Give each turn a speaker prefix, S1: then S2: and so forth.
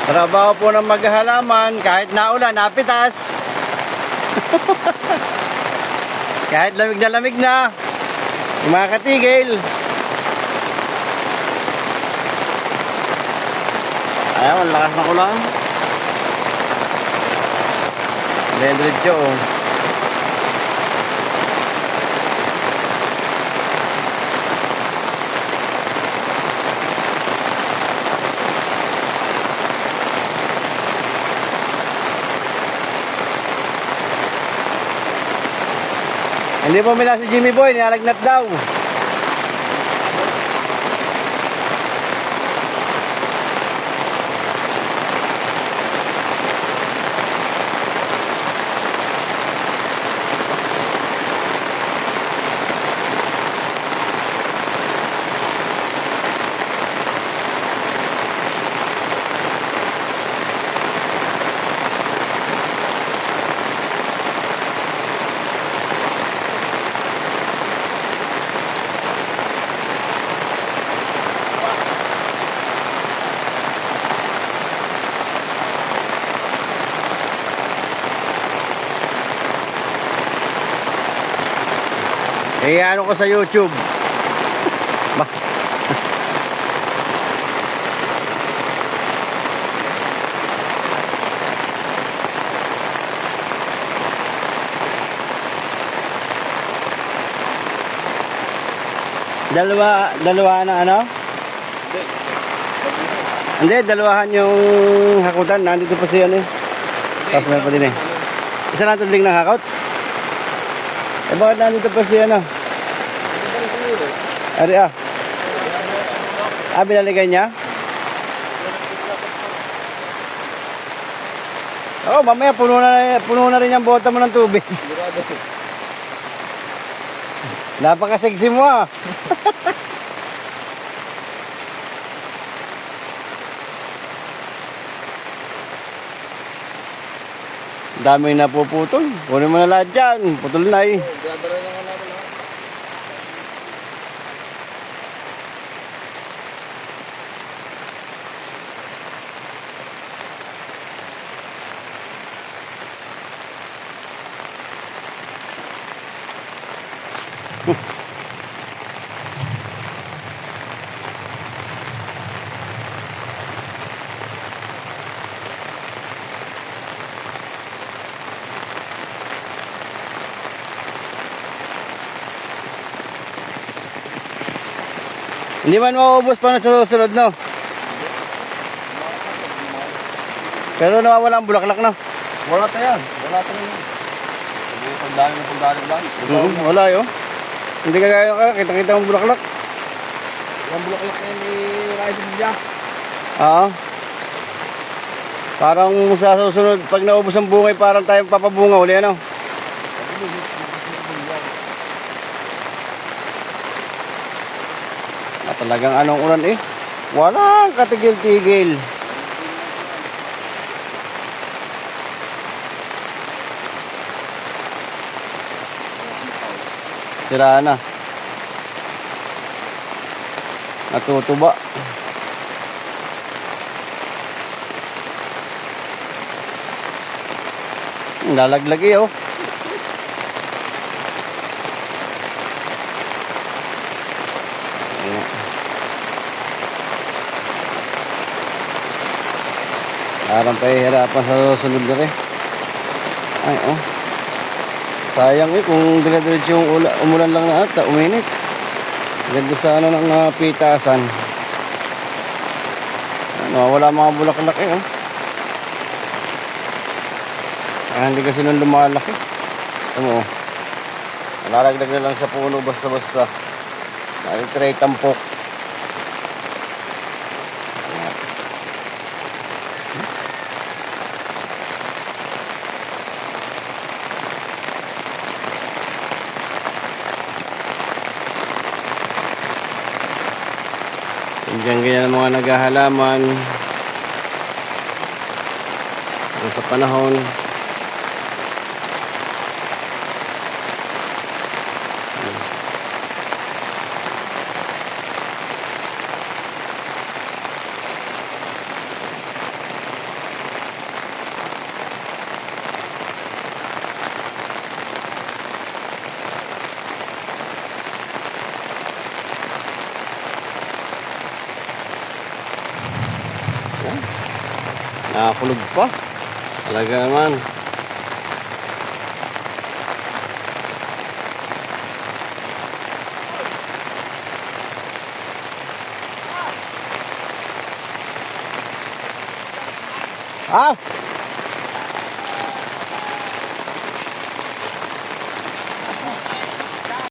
S1: Trabaho po ng maghahalaman, kahit naulan, napitas. Kahit lamig na, yung mga katigil. Ayaw, ang lakas ng ulan. Diretso. Hindi po mila si Jimmy Boy, nilalagnat daw. Eh, ano ko sa YouTube? Dalawa na ano? Hindi, dalawahan yung hakutan. Nandito pa siya eh. Tapos meron pa din eh. Isa na tuling ng hakot. Eh bakit nandito pa siya ano? Ari ah. Binaligay niya? Oo, mamaya puno na rin yung bota mo ng tubig. Napaka-sexy mo ah. Daming napuputol. Kunin mo na lahat dyan. Putol na eh. Hindi man mauubos pa na susunod, no? Pero nawawala ang bulaklak, no?
S2: Wala tayo yan. Wala tayo yan. Hindi pagdali lang.
S1: Wala yun. Hindi kagaya ka, kita-kita ang bulaklak.
S2: Yung bulaklak na yan ni Raisa Bibya.
S1: Oo. Parang sa susunod, pag naubos ang bungay, parang tayong papabunga uli, ano? Talagang anong ulan eh. Walang katigil-tigil. Sira na. Natutuba. Lalaglag eh oh. Parang pahihirapan sa susunod na rin. Ay, oh. Sayang eh, kung dire-diretso yung umulan lang na ata, uminit. Ganda sana ng pitasan. Ano, wala mga bulaklak eh, oh. Hindi kasi nung lumalaki. Ano, oh. Nalalagdag na lang sa puno basta-basta. Nalitry tampok. Ganyan ang mga naghahalaman sa panahon. Nakakulog pa. Talaga naman. Ah!